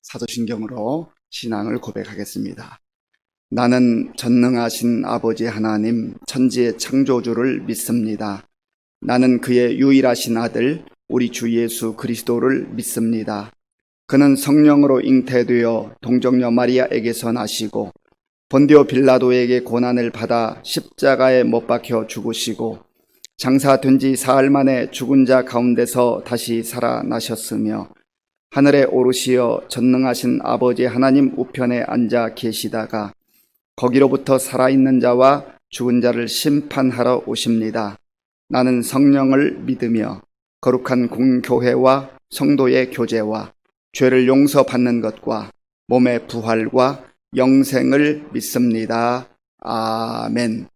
사도신경으로 신앙을 고백하겠습니다. 나는 전능하신 아버지 하나님 천지의 창조주를 믿습니다. 나는 그의 유일하신 아들 우리 주 예수 그리스도를 믿습니다. 그는 성령으로 잉태되어 동정녀 마리아에게서 나시고 본디오 빌라도에게 고난을 받아 십자가에 못 박혀 죽으시고 장사된 지 사흘 만에 죽은 자 가운데서 다시 살아나셨으며 하늘에 오르시어 전능하신 아버지 하나님 우편에 앉아 계시다가 거기로부터 살아있는 자와 죽은 자를 심판하러 오십니다. 나는 성령을 믿으며 거룩한 공교회와 성도의 교제와 죄를 용서받는 것과 몸의 부활과 영생을 믿습니다. 아멘.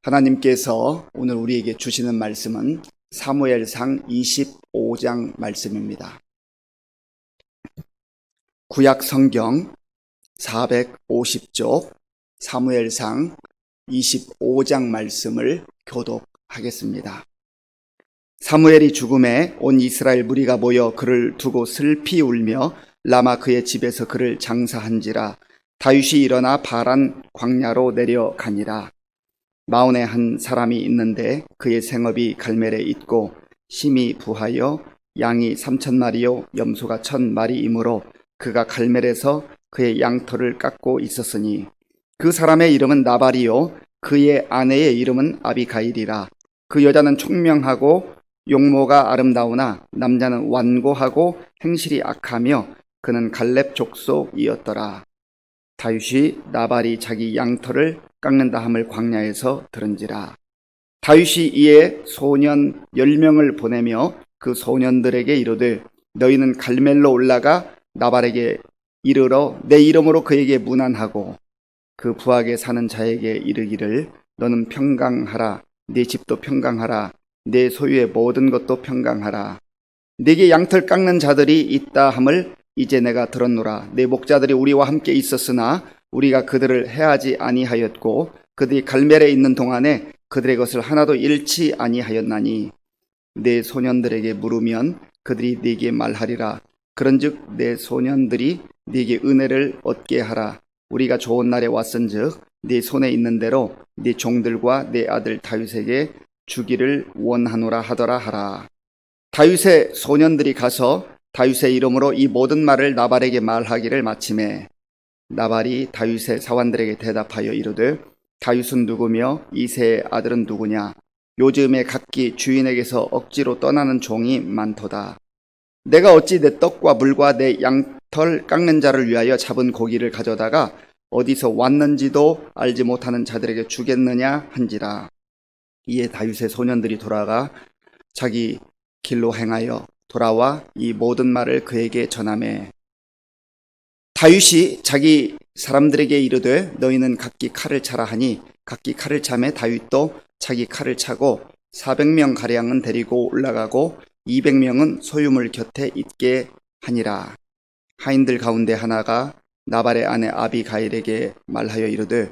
하나님께서 오늘 우리에게 주시는 말씀은 사무엘상 25장 말씀입니다. 구약 성경 450쪽 사무엘상 25장 말씀을 교독하겠습니다. 사무엘이 죽음에 온 이스라엘 무리가 모여 그를 두고 슬피 울며 라마 그의 집에서 그를 장사한지라. 다윗이 일어나 바란 광야로 내려가니라. 마온에 한 사람이 있는데 그의 생업이 갈멜에 있고 심이 부하여 양이 3,000마리요 염소가 1,000마리이므로 그가 갈멜에서 그의 양털을 깎고 있었으니 그 사람의 이름은 나발이요 그의 아내의 이름은 아비가일이라. 그 여자는 총명하고 용모가 아름다우나 남자는 완고하고 행실이 악하며 그는 갈렙 족속이었더라. 다윗이 나발이 자기 양털을 깎는다 함을 광야에서 들은지라. 다윗이 이에 소년 10명을 보내며 그 소년들에게 이르되 너희는 갈멜로 올라가 나발에게 이르러 내 이름으로 그에게 문안하고 그 부하게 사는 자에게 이르기를 너는 평강하라. 네 집도 평강하라. 내 소유의 모든 것도 평강하라. 네게 양털 깎는 자들이 있다 함을 이제 내가 들었노라. 내 목자들이 우리와 함께 있었으나 우리가 그들을 해하지 아니하였고 그들이 갈멜에 있는 동안에 그들의 것을 하나도 잃지 아니하였나니 내 소년들에게 물으면 그들이 네게 말하리라. 그런즉 내 소년들이 네게 은혜를 얻게 하라. 우리가 좋은 날에 왔은즉 네 손에 있는 대로 네 종들과 내 아들 다윗에게 주기를 원하노라 하더라 하라. 다윗의 소년들이 가서 다윗의 이름으로 이 모든 말을 나발에게 말하기를 마침에 나발이 다윗의 사환들에게 대답하여 이르되 다윗은 누구며 이새의 아들은 누구냐? 요즘에 각기 주인에게서 억지로 떠나는 종이 많도다. 내가 어찌 내 떡과 물과 내 양털 깎는 자를 위하여 잡은 고기를 가져다가 어디서 왔는지도 알지 못하는 자들에게 주겠느냐 한지라. 이에 다윗의 소년들이 돌아가 자기 길로 행하여 돌아와 이 모든 말을 그에게 전하매 다윗이 자기 사람들에게 이르되 너희는 각기 칼을 차라 하니 각기 칼을 차매 다윗도 자기 칼을 차고 400명 가량은 데리고 올라가고 200명은 소유물 곁에 있게 하니라. 하인들 가운데 하나가 나발의 아내 아비가일에게 말하여 이르되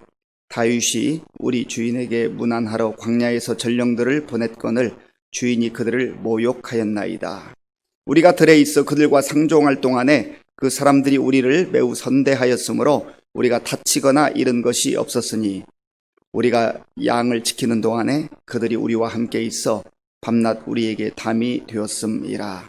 다윗이 우리 주인에게 문안하러 광야에서 전령들을 보냈거늘 주인이 그들을 모욕하였나이다. 우리가 들에 있어 그들과 상종할 동안에 그 사람들이 우리를 매우 선대하였으므로 우리가 다치거나 잃은 것이 없었으니 우리가 양을 지키는 동안에 그들이 우리와 함께 있어 밤낮 우리에게 담이 되었음이라.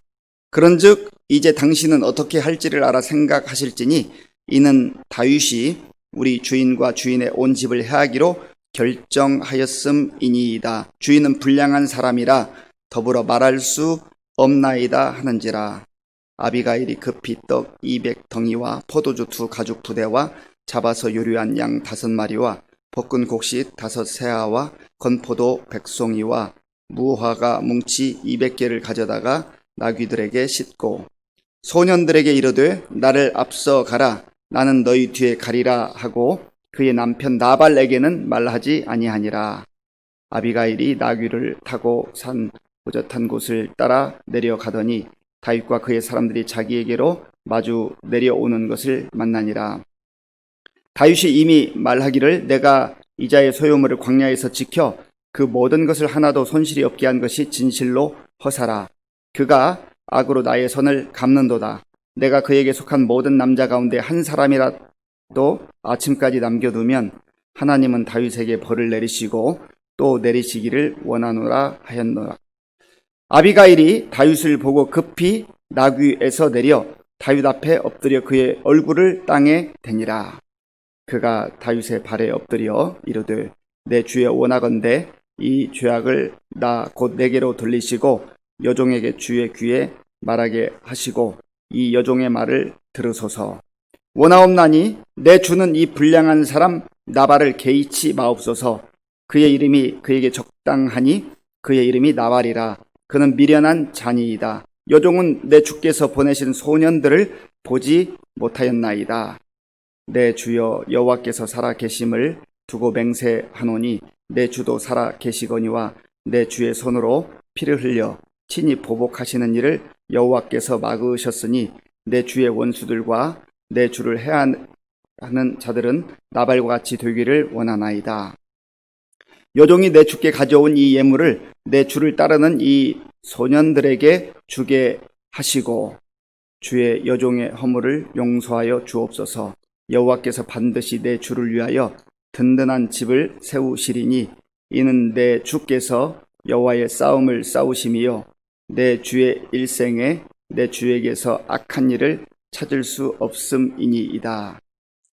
그런즉 이제 당신은 어떻게 할지를 알아 생각하실지니 이는 다윗이 우리 주인과 주인의 온 집을 해하기로 결정하였음이니이다. 주인은 불량한 사람이라 더불어 말할 수 없나이다 하는지라. 아비가일이 급히 떡 200덩이와 포도주 2가죽 부대와 잡아서 요리한 양 5마리와 볶은 곡식 5세아와 건포도 100송이와 무화과 뭉치 200개를 가져다가 나귀들에게 싣고 소년들에게 이르되 나를 앞서 가라. 나는 너희 뒤에 가리라 하고 그의 남편 나발에게는 말하지 아니하니라. 아비가일이 나귀를 타고 산 호젓한 곳을 따라 내려가더니 다윗과 그의 사람들이 자기에게로 마주 내려오는 것을 만나니라. 다윗이 이미 말하기를 내가 이자의 소유물을 광야에서 지켜 그 모든 것을 하나도 손실이 없게 한 것이 진실로 허사라. 그가 악으로 나의 선을 갚는도다. 내가 그에게 속한 모든 남자 가운데 한 사람이라도 아침까지 남겨두면 하나님은 다윗에게 벌을 내리시고 또 내리시기를 원하노라 하였노라. 아비가일이 다윗을 보고 급히 나귀에서 내려 다윗 앞에 엎드려 그의 얼굴을 땅에 대니라. 그가 다윗의 발에 엎드려 이르되 내 주여 원하건대 이 죄악을 나 곧 내게로 돌리시고 여종에게 주의 귀에 말하게 하시고 이 여종의 말을 들으소서. 원하옵나니 내 주는 이 불량한 사람 나발을 개의치 마옵소서. 그의 이름이 그에게 적당하니 그의 이름이 나발이라. 그는 미련한 자니이다. 여종은 내 주께서 보내신 소년들을 보지 못하였나이다. 내 주여 여호와께서 살아 계심을 두고 맹세하노니 내 주도 살아 계시거니와 내 주의 손으로 피를 흘려 친히 보복하시는 일을 여호와께서 막으셨으니 내 주의 원수들과 내 주를 해하는 자들은 나발과 같이 되기를 원하나이다. 여종이 내 주께 가져온 이 예물을 내 주를 따르는 이 소년들에게 주게 하시고 주의 여종의 허물을 용서하여 주옵소서. 여호와께서 반드시 내 주를 위하여 든든한 집을 세우시리니 이는 내 주께서 여호와의 싸움을 싸우심이요 내 주의 일생에 내 주에게서 악한 일을 찾을 수 없음이니이다.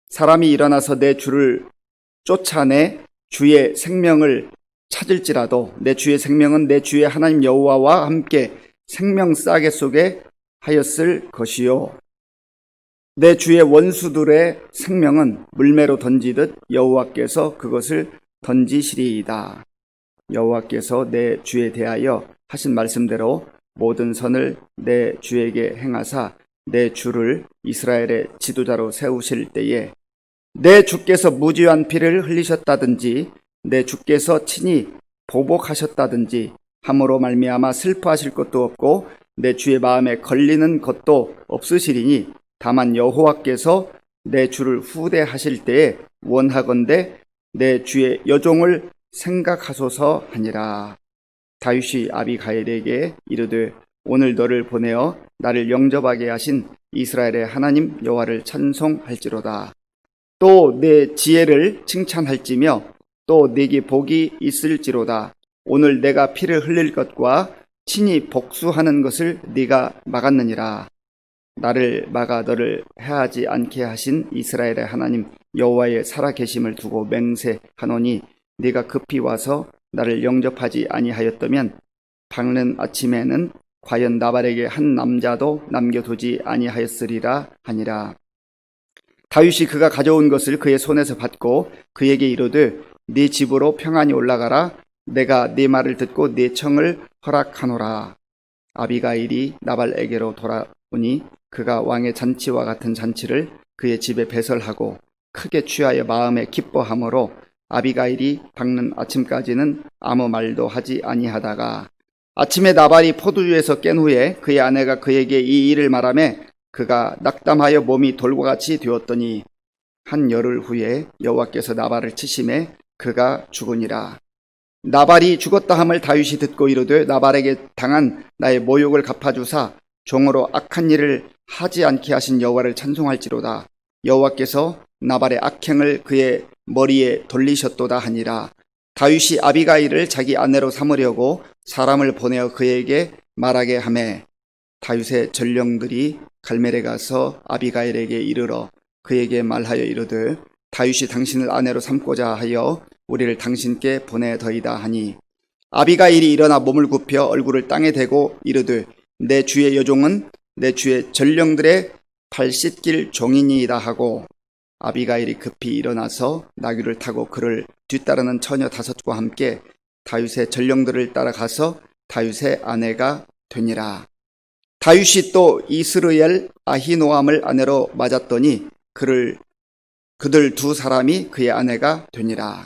사람이 일어나서 내 주를 쫓아내 주의 생명을 찾을지라도 내 주의 생명은 내 주의 하나님 여호와와 함께 생명 싸개 속에 하였을 것이요 내 주의 원수들의 생명은 물매로 던지듯 여호와께서 그것을 던지시리이다. 여호와께서 내 주에 대하여 하신 말씀대로 모든 선을 내 주에게 행하사 내 주를 이스라엘의 지도자로 세우실 때에 내 주께서 무지한 피를 흘리셨다든지 내 주께서 친히 보복하셨다든지 함으로 말미암아 슬퍼하실 것도 없고 내 주의 마음에 걸리는 것도 없으시리니 다만 여호와께서 내 주를 후대하실 때에 원하건대 내 주의 여종을 생각하소서 하니라. 다윗이 아비가일에게 이르되 오늘 너를 보내어 나를 영접하게 하신 이스라엘의 하나님 여호와를 찬송할지로다. 또 내 지혜를 칭찬할지며 또 네게 복이 있을지로다. 오늘 내가 피를 흘릴 것과 친히 복수하는 것을 네가 막았느니라. 나를 막아 너를 해하지 않게 하신 이스라엘의 하나님 여호와의 살아계심을 두고 맹세하노니 네가 급히 와서 나를 영접하지 아니하였다면 밝는 아침에는 과연 나발에게 한 남자도 남겨두지 아니하였으리라 하니라. 다윗이 그가 가져온 것을 그의 손에서 받고 그에게 이르되 네 집으로 평안히 올라가라. 내가 네 말을 듣고 네 청을 허락하노라. 아비가일이 나발에게로 돌아오니 그가 왕의 잔치와 같은 잔치를 그의 집에 배설하고 크게 취하여 마음에 기뻐하므로 아비가일이 밝는 아침까지는 아무 말도 하지 아니하다가 아침에 나발이 포도주에서 깬 후에 그의 아내가 그에게 이 일을 말하매 그가 낙담하여 몸이 돌과 같이 되었더니 한 열흘 후에 여호와께서 나발을 치심에 그가 죽으니라. 나발이 죽었다 함을 다윗이 듣고 이르되 나발에게 당한 나의 모욕을 갚아주사 종으로 악한 일을 하지 않게 하신 여호와를 찬송할지로다. 여호와께서 나발의 악행을 그의 머리에 돌리셨도다 하니라. 다윗이 아비가일을 자기 아내로 삼으려고 사람을 보내어 그에게 말하게 하매 다윗의 전령들이 갈멜에 가서 아비가일에게 이르러 그에게 말하여 이르되 다윗이 당신을 아내로 삼고자 하여 우리를 당신께 보내더이다 하니 아비가일이 일어나 몸을 굽혀 얼굴을 땅에 대고 이르되 내 주의 여종은 내 주의 전령들의 발 씻길 종이니이다 하고 아비가일이 급히 일어나서 나귀를 타고 그를 뒤따르는 처녀 5과 함께 다윗의 전령들을 따라가서 다윗의 아내가 되니라. 다윗이 또 이스르엘 아히노암을 아내로 맞았더니 그들 두 사람이 그의 아내가 되니라.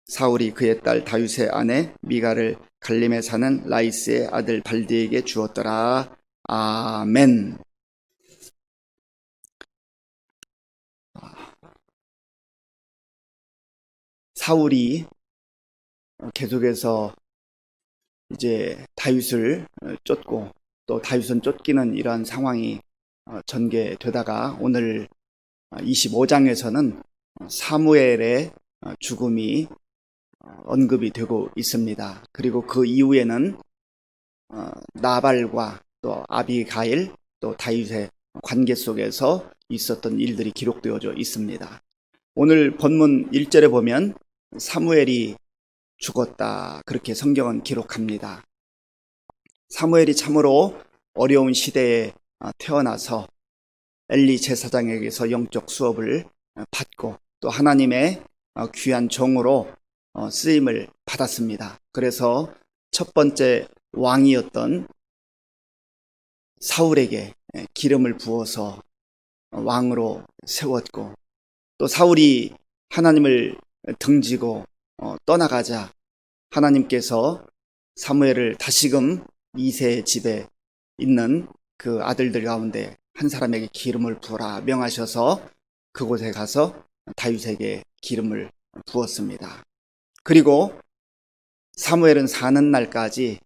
사울이 그의 딸 다윗의 아내 미가를 갈림에 사는 라이스의 아들 발디에게 주었더라. 아멘. 사울이 계속해서 이제 다윗을 쫓고 또 다윗은 쫓기는 이러한 상황이 전개되다가 오늘 25장에서는 사무엘의 죽음이 언급이 되고 있습니다. 그리고 그 이후에는 나발과 또 아비가일 또 다윗의 관계 속에서 있었던 일들이 기록되어져 있습니다. 오늘 본문 1절에 보면 사무엘이 죽었다, 그렇게 성경은 기록합니다. 사무엘이 참으로 어려운 시대에 태어나서 엘리 제사장에게서 영적 수업을 받고 또 하나님의 귀한 종으로 쓰임을 받았습니다. 그래서 첫 번째 왕이었던 사울에게 기름을 부어서 왕으로 세웠고, 또 사울이 하나님을 등지고 떠나가자 하나님께서 사무엘을 다시금 이새의 집에 있는 그 아들들 가운데 한 사람에게 기름을 부어라 명하셔서 그곳에 가서 다윗에게 기름을 부었습니다. 그리고 사무엘은 사는 날까지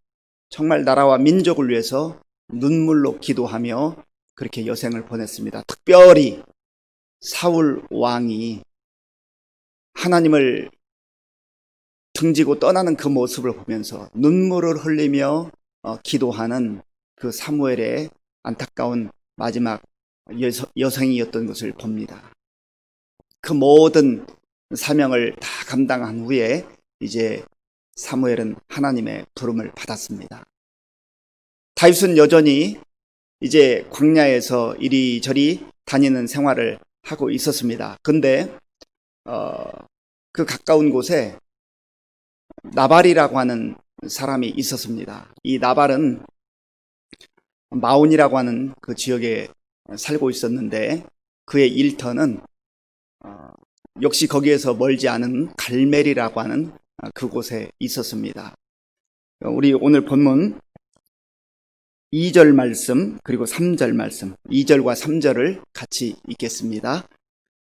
정말 나라와 민족을 위해서 눈물로 기도하며 그렇게 여생을 보냈습니다. 특별히 사울 왕이 하나님을 등지고 떠나는 그 모습을 보면서 눈물을 흘리며 기도하는 그 사무엘의 안타까운 마지막 여생이었던 것을 봅니다. 그 모든 사명을 다 감당한 후에 이제 사무엘은 하나님의 부름을 받았습니다. 다윗은 여전히 이제 광야에서 이리저리 다니는 생활을 하고 있었습니다. 근데 그 가까운 곳에 나발이라고 하는 사람이 있었습니다. 이 나발은 마온이라고 하는 그 지역에 살고 있었는데 그의 일터는 역시 거기에서 멀지 않은 갈멜이라고 하는 그곳에 있었습니다. 우리 오늘 본문 2절 말씀 그리고 3절 말씀, 2절과 3절을 같이 읽겠습니다.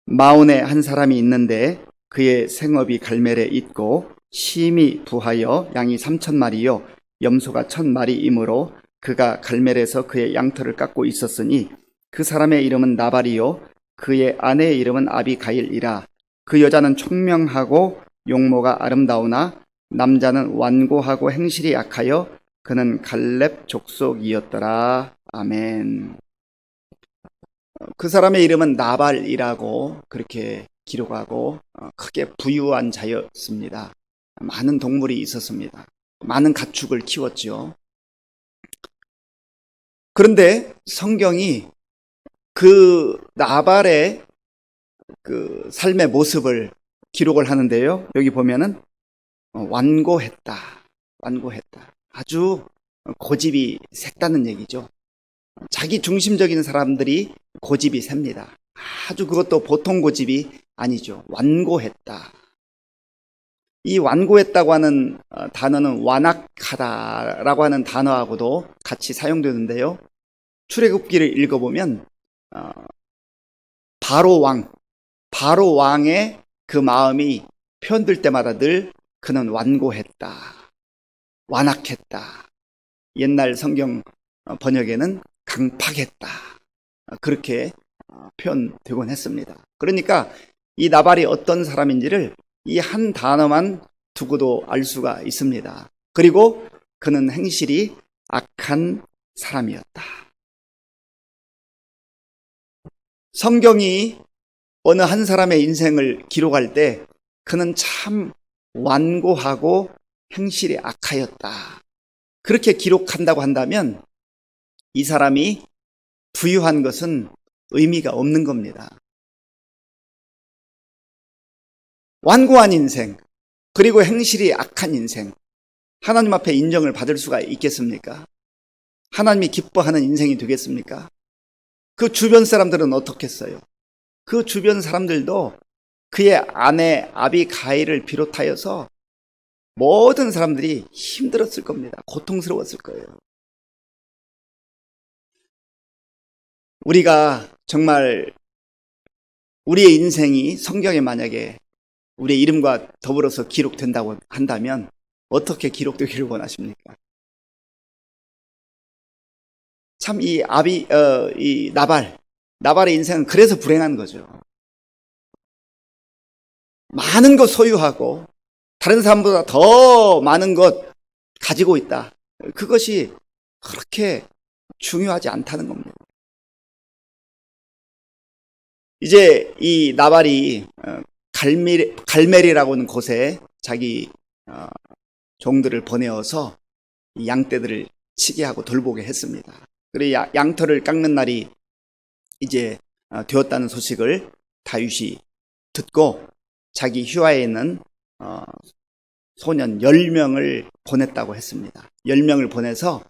마온에 한 사람이 있는데 그의 생업이 갈멜에 있고 심히 부하여 양이 3,000마리요 염소가 1,000마리이므로 그가 갈멜에서 그의 양털을 깎고 있었으니 그 사람의 이름은 나발이요 그의 아내의 이름은 아비가일이라. 그 여자는 총명하고 용모가 아름다우나 남자는 완고하고 행실이 약하여 그는 갈렙 족속이었더라. 아멘. 그 사람의 이름은 나발이라고 그렇게 기록하고 크게 부유한 자였습니다. 많은 동물이 있었습니다. 많은 가축을 키웠죠. 그런데 성경이 그 나발의 그 삶의 모습을 기록을 하는데요. 여기 보면은 완고했다. 아주 고집이 셌다는 얘기죠. 자기 중심적인 사람들이 고집이 셉니다. 아주 그것도 보통 고집이 아니죠. 완고했다. 이 완고했다고 하는 단어는 완악하다라고 하는 단어하고도 같이 사용되는데요. 출애굽기를 읽어보면 바로 왕의 그 마음이 편들 때마다 늘 그는 완고했다, 완악했다. 옛날 성경 번역에는 강팍했다, 그렇게 표현되곤 했습니다. 그러니까 이 나발이 어떤 사람인지를 이 한 단어만 두고도 알 수가 있습니다. 그리고 그는 행실이 악한 사람이었다. 성경이 어느 한 사람의 인생을 기록할 때 그는 참 완고하고 행실이 악하였다, 그렇게 기록한다고 한다면 이 사람이 부유한 것은 의미가 없는 겁니다. 완고한 인생, 그리고 행실이 악한 인생, 하나님 앞에 인정을 받을 수가 있겠습니까? 하나님이 기뻐하는 인생이 되겠습니까? 그 주변 사람들은 어떻겠어요? 그 주변 사람들도 그의 아내 아비가일을 비롯하여서 모든 사람들이 힘들었을 겁니다. 고통스러웠을 거예요. 우리가 정말 우리의 인생이 성경에 만약에 우리의 이름과 더불어서 기록된다고 한다면 어떻게 기록되기를 원하십니까? 참 이 나발의 인생은 그래서 불행한 거죠. 많은 것 소유하고 다른 사람보다 더 많은 것 가지고 있다. 그것이 그렇게 중요하지 않다는 겁니다. 이제 이 나발이 갈멜이라고 하는 곳에 자기 종들을 보내어서 이 양떼들을 치게 하고 돌보게 했습니다. 그리고 양털을 깎는 날이 이제 되었다는 소식을 다윗이 듣고 자기 휴하에 있는 소년 10명을 보냈다고 했습니다. 10명을 보내서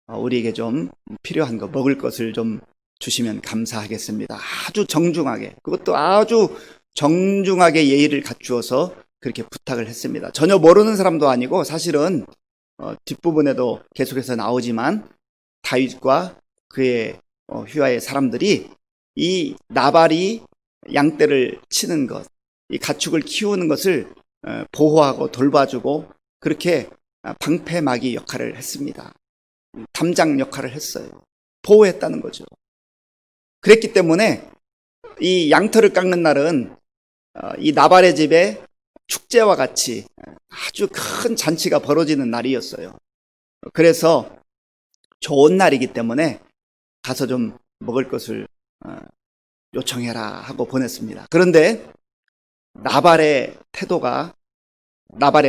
우리에게 좀 필요한 거, 먹을 것을 좀 주시면 감사하겠습니다. 아주 정중하게, 그것도 아주 정중하게 예의를 갖추어서 그렇게 부탁을 했습니다. 전혀 모르는 사람도 아니고 사실은 뒷부분에도 계속해서 나오지만 다윗과 그의 휴하의 사람들이 이 나발이 양떼를 치는 것, 이 가축을 키우는 것을 보호하고 돌봐주고 그렇게 방패막이 역할을 했습니다. 담장 역할을 했어요. 보호했다는 거죠. 그랬기 때문에 이 양털을 깎는 날은 이 나발의 집에 축제와 같이 아주 큰 잔치가 벌어지는 날이었어요. 그래서 좋은 날이기 때문에 가서 좀 먹을 것을 요청해라 하고 보냈습니다. 그런데 나발의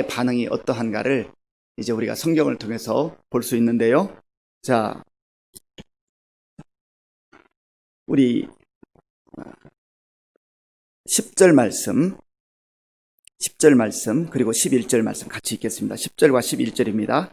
반응이 어떠한가를 이제 우리가 성경을 통해서 볼 수 있는데요. 자, 우리 10절 말씀 그리고 11절 말씀 같이 읽겠습니다. 10절과 11절입니다.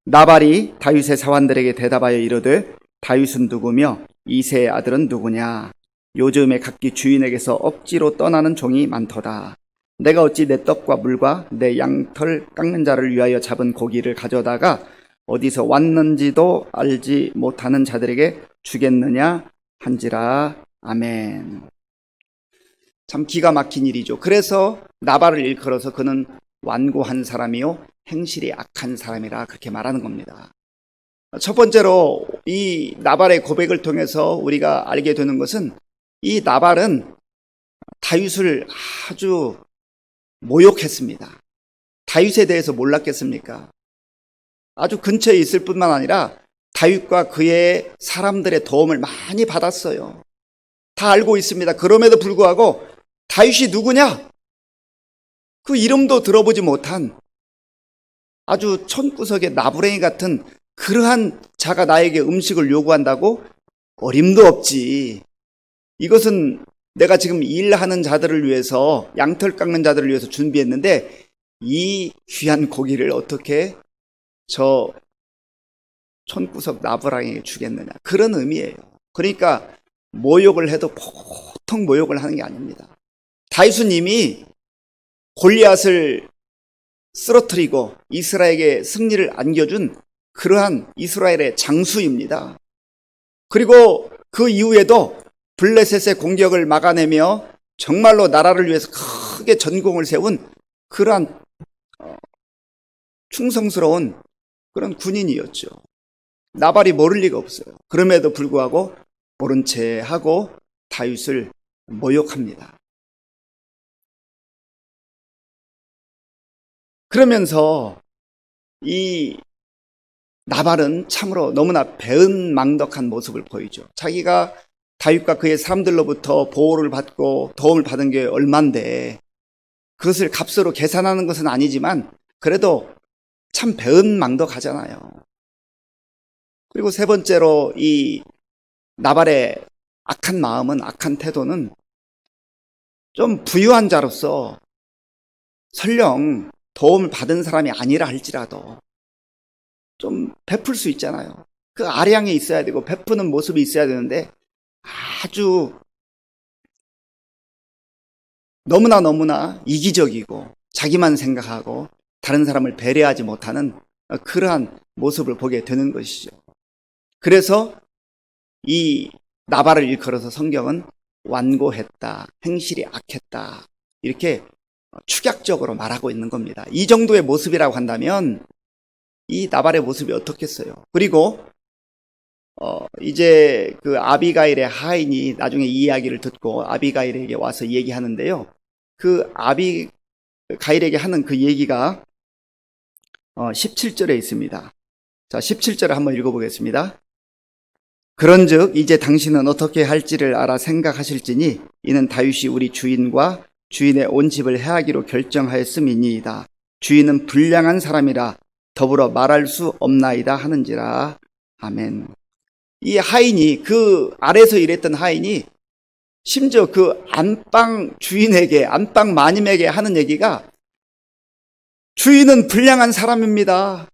나발이 다윗의 사환들에게 대답하여 이르되 다윗은 누구며 이새의 아들은 누구냐? 요즘에 각기 주인에게서 억지로 떠나는 종이 많도다. 내가 어찌 내 떡과 물과 내 양털 깎는 자를 위하여 잡은 고기를 가져다가 어디서 왔는지도 알지 못하는 자들에게 주겠느냐 한지라. 아멘. 참 기가 막힌 일이죠. 그래서 나발을 일컬어서 그는 완고한 사람이요 행실이 악한 사람이라 그렇게 말하는 겁니다. 첫 번째로 이 나발의 고백을 통해서 우리가 알게 되는 것은 이 나발은 다윗을 아주 모욕했습니다. 다윗에 대해서 몰랐겠습니까? 아주 근처에 있을 뿐만 아니라 다윗과 그의 사람들의 도움을 많이 받았어요. 다 알고 있습니다. 그럼에도 불구하고 다윗이 누구냐? 그 이름도 들어보지 못한 아주 촌구석의 나부랭이 같은 그러한 자가 나에게 음식을 요구한다고? 어림도 없지. 이것은 내가 지금 일하는 자들을 위해서, 양털 깎는 자들을 위해서 준비했는데 이 귀한 고기를 어떻게 저 촌구석 나부랭이에게 주겠느냐, 그런 의미예요. 그러니까 모욕을 해도 보통 모욕을 하는 게 아닙니다. 다윗은 이미 골리앗을 쓰러뜨리고 이스라엘에게 승리를 안겨준 그러한 이스라엘의 장수입니다. 그리고 그 이후에도 블레셋의 공격을 막아내며 정말로 나라를 위해서 크게 전공을 세운 그러한 충성스러운 그런 군인이었죠. 나발이 모를 리가 없어요. 그럼에도 불구하고 모른 채 하고 다윗을 모욕합니다. 그러면서 이 나발은 참으로 너무나 배은망덕한 모습을 보이죠. 자기가 다윗과 그의 사람들로부터 보호를 받고 도움을 받은 게 얼만데 그것을 값으로 계산하는 것은 아니지만 그래도 참 배은망덕하잖아요. 그리고 세 번째로 이 나발의 악한 마음은, 악한 태도는 좀 부유한 자로서 설령 도움을 받은 사람이 아니라 할지라도 좀 베풀 수 있잖아요. 그 아량에 있어야 되고 베푸는 모습이 있어야 되는데 아주 너무나 이기적이고 자기만 생각하고 다른 사람을 배려하지 못하는 그러한 모습을 보게 되는 것이죠. 그래서 이 나발을 일컬어서 성경은 완고했다, 행실이 악했다, 이렇게 축약적으로 말하고 있는 겁니다. 이 정도의 모습이라고 한다면 이 나발의 모습이 어떻겠어요? 그리고 이제 그 아비가일의 하인이 나중에 이 이야기를 듣고 아비가일에게 와서 얘기하는데요. 그 아비가일에게 하는 그 얘기가 17절에 있습니다. 자, 17절을 한번 읽어보겠습니다. 그런즉 이제 당신은 어떻게 할지를 알아 생각하실지니 이는 다윗이 우리 주인과 주인의 온 집을 해하기로 결정하였음이니이다. 주인은 불량한 사람이라 더불어 말할 수 없나이다 하는지라. 아멘. 이 하인이, 그 아래에서 일했던 하인이 심지어 그 안방 주인에게, 안방 마님에게 하는 얘기가 주인은 불량한 사람입니다.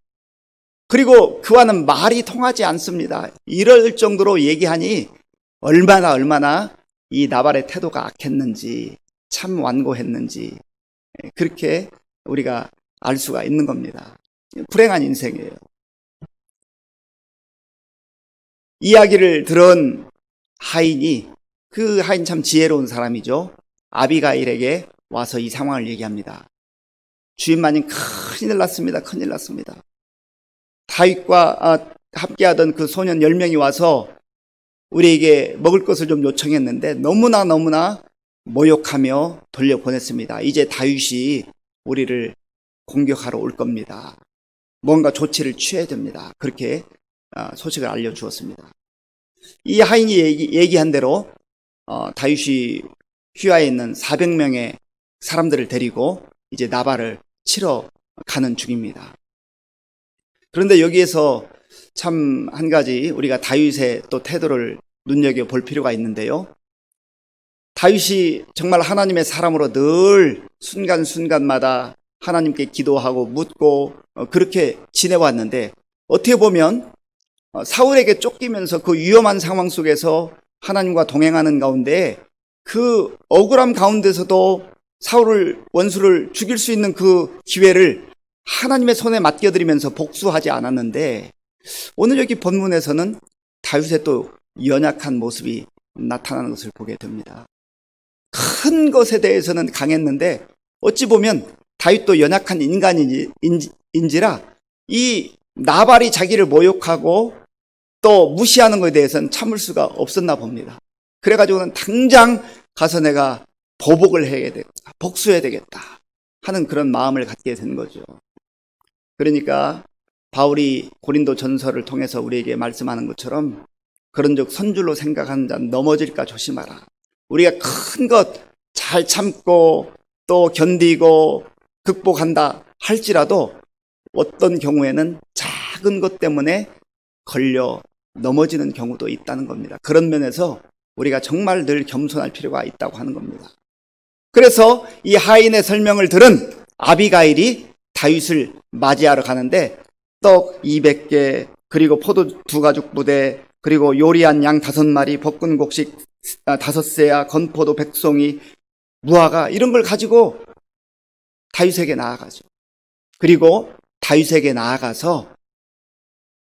그리고 그와는 말이 통하지 않습니다. 이럴 정도로 얘기하니 얼마나 이 나발의 태도가 악했는지, 참 완고했는지 그렇게 우리가 알 수가 있는 겁니다. 불행한 인생이에요. 이야기를 들은 하인이, 그 하인 참 지혜로운 사람이죠. 아비가일에게 와서 이 상황을 얘기합니다. 주인마님 큰일 났습니다. 큰일 났습니다. 다윗과 함께하던 그 소년 10명이 와서 우리에게 먹을 것을 좀 요청했는데 너무나 모욕하며 돌려보냈습니다. 이제 다윗이 우리를 공격하러 올 겁니다. 뭔가 조치를 취해야 됩니다. 그렇게 소식을 알려주었습니다. 이 하인이 얘기한 대로 다윗이 휘하에 있는 400명의 사람들을 데리고 이제 나발을 치러 가는 중입니다. 그런데 여기에서 참 한 가지 우리가 다윗의 또 태도를 눈여겨볼 필요가 있는데요. 다윗이 정말 하나님의 사람으로 늘 순간순간마다 하나님께 기도하고 묻고 그렇게 지내왔는데, 어떻게 보면 사울에게 쫓기면서 그 위험한 상황 속에서 하나님과 동행하는 가운데 그 억울함 가운데서도 사울을, 원수를 죽일 수 있는 그 기회를 하나님의 손에 맡겨드리면서 복수하지 않았는데, 오늘 여기 본문에서는 다윗의 또 연약한 모습이 나타나는 것을 보게 됩니다. 큰 것에 대해서는 강했는데 어찌 보면 다윗도 연약한 인간인지라 이 나발이 자기를 모욕하고 또 무시하는 것에 대해서는 참을 수가 없었나 봅니다. 그래가지고는 당장 가서 내가 보복을 해야 되겠다, 복수해야 되겠다 하는 그런 마음을 갖게 된 거죠. 그러니까 바울이 고린도 전서를 통해서 우리에게 말씀하는 것처럼, 그런즉 선줄로 생각하는 자는 넘어질까 조심하라. 우리가 큰 것 잘 참고 또 견디고 극복한다 할지라도 어떤 경우에는 작은 것 때문에 걸려 넘어지는 경우도 있다는 겁니다. 그런 면에서 우리가 정말 늘 겸손할 필요가 있다고 하는 겁니다. 그래서 이 하인의 설명을 들은 아비가일이 다윗을 맞이하러 가는데 떡 200개, 그리고 포도 2가죽 부대, 그리고 요리한 양 5마리, 볶은 곡식 5세야, 건포도 100송이, 무화과, 이런 걸 가지고 다윗에게 나아가죠. 그리고 다윗에게 나아가서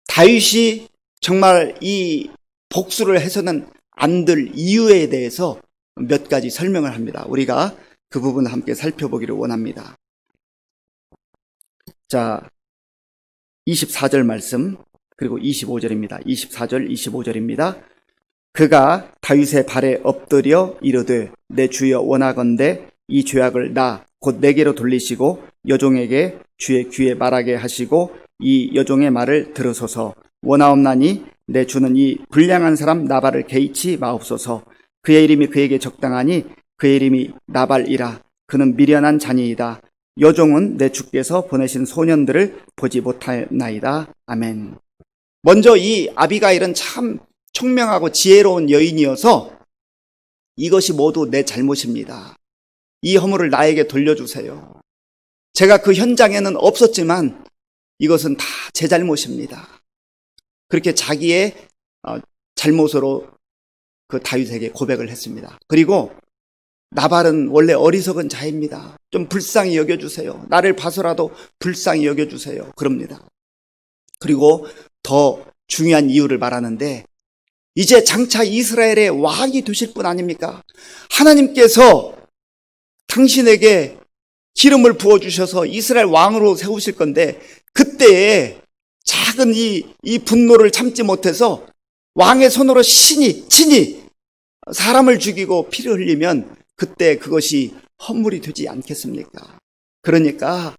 다윗이 정말 이 복수를 해서는 안 될 이유에 대해서 몇 가지 설명을 합니다. 우리가 그 부분을 함께 살펴보기를 원합니다. 자, 24절 말씀, 그리고 25절입니다. 24절, 25절입니다. 그가 다윗의 발에 엎드려 이르되 내 주여 원하건대 이 죄악을 나 곧 내게로 돌리시고 여종에게 주의 귀에 말하게 하시고 이 여종의 말을 들으소서. 원하옵나니 내 주는 이 불량한 사람 나발을 개의치 마옵소서. 그의 이름이 그에게 적당하니 그의 이름이 나발이라. 그는 미련한 자니이다. 여종은 내 주께서 보내신 소년들을 보지 못하나이다. 아멘. 먼저 이 아비가일은 참 총명하고 지혜로운 여인이어서 이것이 모두 내 잘못입니다. 이 허물을 나에게 돌려주세요. 제가 그 현장에는 없었지만 이것은 다 제 잘못입니다. 그렇게 자기의 잘못으로 그 다윗에게 고백을 했습니다. 그리고 나발은 원래 어리석은 자입니다. 좀 불쌍히 여겨주세요. 나를 봐서라도 불쌍히 여겨주세요. 그럽니다. 그리고 더 중요한 이유를 말하는데, 이제 장차 이스라엘의 왕이 되실 분 아닙니까? 하나님께서 당신에게 기름을 부어주셔서 이스라엘 왕으로 세우실 건데, 그때에 작은 이 분노를 참지 못해서 왕의 손으로 친히 사람을 죽이고 피를 흘리면 그때 그것이 헌물이 되지 않겠습니까? 그러니까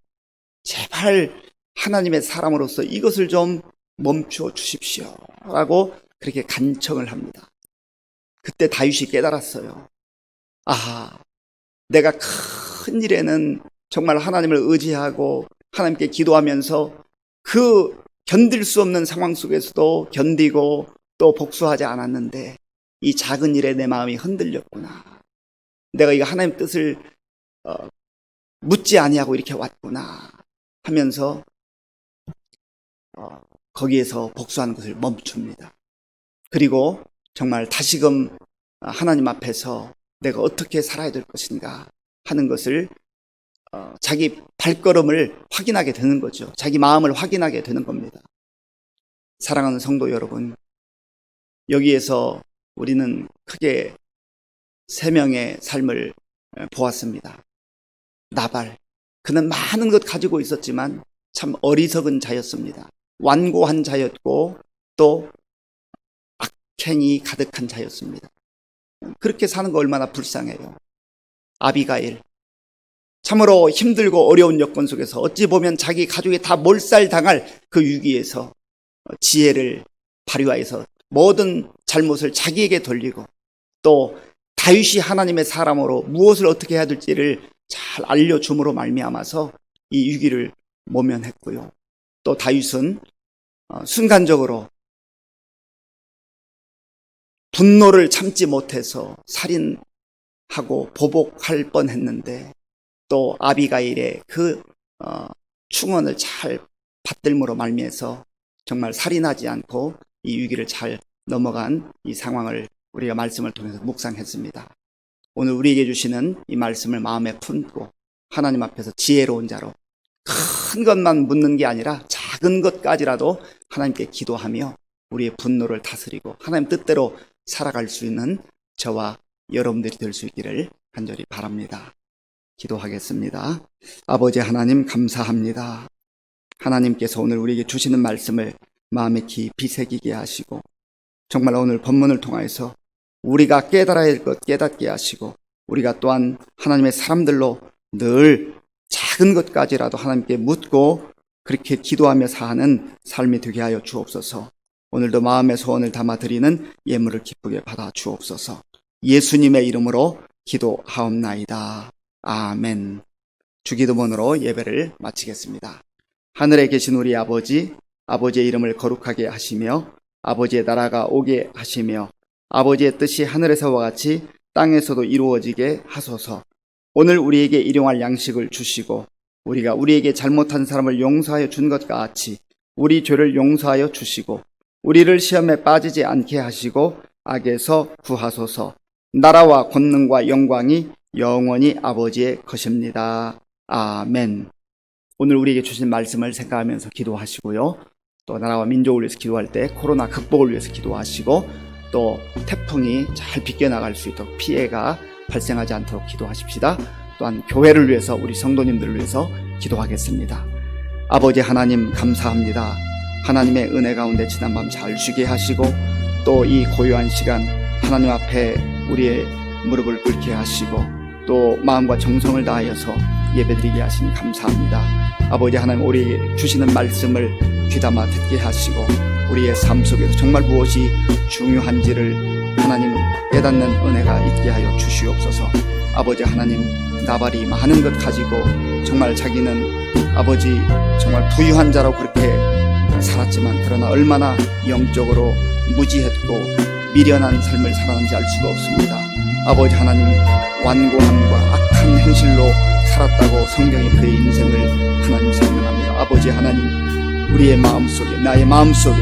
제발 하나님의 사람으로서 이것을 좀 멈춰 주십시오 라고 그렇게 간청을 합니다. 그때 다윗이 깨달았어요. 아하, 내가 큰 일에는 정말 하나님을 의지하고 하나님께 기도하면서 그 견딜 수 없는 상황 속에서도 견디고 또 복수하지 않았는데 이 작은 일에 내 마음이 흔들렸구나. 내가 이거 하나님 뜻을 묻지 아니하고 이렇게 왔구나 하면서 거기에서 복수하는 것을 멈춥니다. 그리고 정말 다시금 하나님 앞에서 내가 어떻게 살아야 될 것인가 하는 것을 자기 발걸음을 확인하게 되는 거죠. 자기 마음을 확인하게 되는 겁니다. 사랑하는 성도 여러분, 여기에서 우리는 크게 3명의 삶을 보았습니다. 나발, 그는 많은 것 가지고 있었지만 참 어리석은 자였습니다. 완고한 자였고 또 악행이 가득한 자였습니다. 그렇게 사는 거 얼마나 불쌍해요. 아비가일, 참으로 힘들고 어려운 여건 속에서 어찌 보면 자기 가족이 다 몰살당할 그 위기에서 지혜를 발휘하여서 모든 잘못을 자기에게 돌리고 또 다윗이 하나님의 사람으로 무엇을 어떻게 해야 될지를 잘 알려줌으로 말미암아서 이 위기를 모면했고요. 또 다윗은 순간적으로 분노를 참지 못해서 살인하고 보복할 뻔했는데 또 아비가일의 그 충언을 잘 받들므로 말미해서 정말 살인하지 않고 이 위기를 잘 넘어간 이 상황을 우리가 말씀을 통해서 묵상했습니다. 오늘 우리에게 주시는 이 말씀을 마음에 품고 하나님 앞에서 지혜로운 자로 큰 것만 묻는 게 아니라 작은 것까지라도 하나님께 기도하며 우리의 분노를 다스리고 하나님 뜻대로 살아갈 수 있는 저와 여러분들이 될 수 있기를 간절히 바랍니다. 기도하겠습니다. 아버지 하나님 감사합니다. 하나님께서 오늘 우리에게 주시는 말씀을 마음에 깊이 새기게 하시고 정말 오늘 본문을 통해서 우리가 깨달아야 할 것 깨닫게 하시고 우리가 또한 하나님의 사람들로 늘 작은 것까지라도 하나님께 묻고 그렇게 기도하며 사는 삶이 되게 하여 주옵소서. 오늘도 마음의 소원을 담아 드리는 예물을 기쁘게 받아 주옵소서. 예수님의 이름으로 기도하옵나이다. 아멘. 주기도문으로 예배를 마치겠습니다. 하늘에 계신 우리 아버지, 아버지의 이름을 거룩하게 하시며 아버지의 나라가 오게 하시며 아버지의 뜻이 하늘에서와 같이 땅에서도 이루어지게 하소서. 오늘 우리에게 일용할 양식을 주시고 우리가 우리에게 잘못한 사람을 용서하여 준 것 같이 우리 죄를 용서하여 주시고 우리를 시험에 빠지지 않게 하시고 악에서 구하소서. 나라와 권능과 영광이 영원히 아버지의 것입니다. 아멘. 오늘 우리에게 주신 말씀을 생각하면서 기도하시고요. 또 나라와 민족을 위해서 기도할 때 코로나 극복을 위해서 기도하시고 또 태풍이 잘 비껴나갈 수 있도록 피해가 발생하지 않도록 기도하십시다. 또한 교회를 위해서 우리 성도님들을 위해서 기도하겠습니다. 아버지 하나님 감사합니다. 하나님의 은혜 가운데 지난밤 잘 쉬게 하시고 또 이 고요한 시간 하나님 앞에 우리의 무릎을 꿇게 하시고 또 마음과 정성을 다하여서 예배드리게 하시니 감사합니다. 아버지 하나님 우리 주시는 말씀을 귀담아 듣게 하시고 우리의 삶 속에서 정말 무엇이 중요한지를 하나님 깨닫는 은혜가 있게 하여 주시옵소서. 아버지 하나님 나발이 많은 것 가지고 정말 자기는 아버지 정말 부유한 자로 그렇게 살았지만 그러나 얼마나 영적으로 무지했고 미련한 삶을 살았는지 알 수가 없습니다. 아버지 하나님 완고함과 악한 행실로 살았다고 성경이 그의 인생을 하나님 설명합니다. 아버지 하나님 우리의 마음속에 나의 마음속에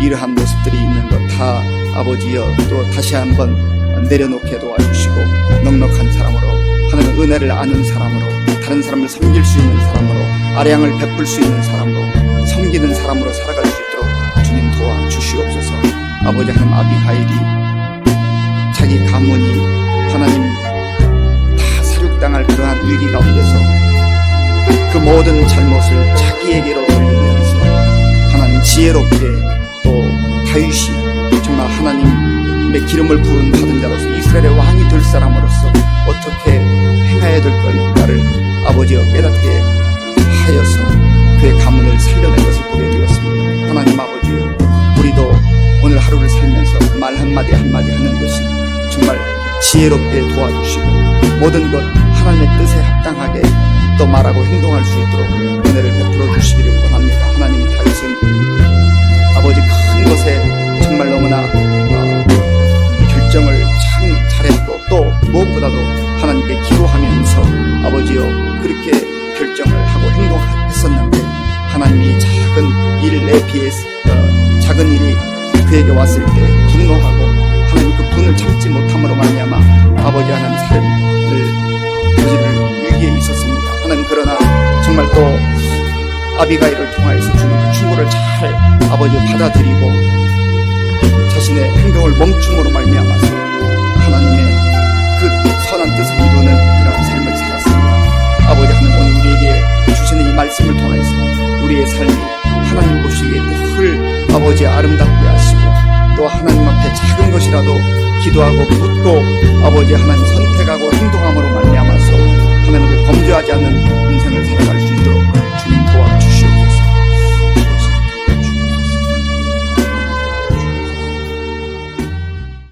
이러한 모습들이 있는 것 다 아버지여 또 다시 한번 내려놓게 도와주시고 넉넉한 사람으로 하나님의 은혜를 아는 사람으로 다른 사람을 섬길 수 있는 사람으로 아량을 베풀 수 있는 사람으로 섬기는 사람으로 살아갈 수 있도록 주님 도와주시옵소서. 아버지 하나님 아비가일이 자기 가문이 하나님 다 사륙당할 그러한 위기 가운데서 그 모든 잘못을 자기에게로 돌리면서 하나님 지혜롭게 또 다윗이 정말 하나님의 기름을 부은 받은 자로서 이스라엘의 왕이 될 사람으로서 어떻게 행해야 될 건가를 아버지여 깨닫게 하여서 그의 가문을 살려낸 것을 보게 되었습니다. 하나님 아버지여, 우리도 오늘 하루를 살면서 말 한마디 한마디 하는 것이 정말 지혜롭게 도와주시고 모든 것 하나님의 뜻에 합당하게 또 말하고 행동할 수 있도록 은혜를 베풀어 주시기를 원합니다. 하나님, 다윗은 아버지 큰 것에 정말 너무나 결정을 참 잘했고 또 무엇보다도 하나님께 기도하면서 아버지여 그렇게 결정을 하고 행동했었는데 하나님이 작은 일 내비해 작은 일이 그에게 왔을 때 분노하고 하나님 그 분을 참지 못함으로 말미암아 아버지 하나님 삶을 저지를 위기에 있었습니다. 하나님, 그러나 정말 또 아비가일을 통하여서 주는 그 충고를 잘 아버지 받아들이고 자신의 행동을 멈춤으로 말미암아서 하나님의 그 선한 뜻을 이루는 그런 삶을 살았습니다. 아버지 하나님, 오늘 우리에게 주시는 이 말씀을 통해서 우리의 삶이 하나님 보시기에 늘 아버지 아름답게 하시고 또 하나님 앞에 작은 것이라도 기도하고 묻고 아버지 하나님 선택하고 행동함으로 말미암아서 하나님을 범죄하지 않는 인생을 살아갈 수 있도록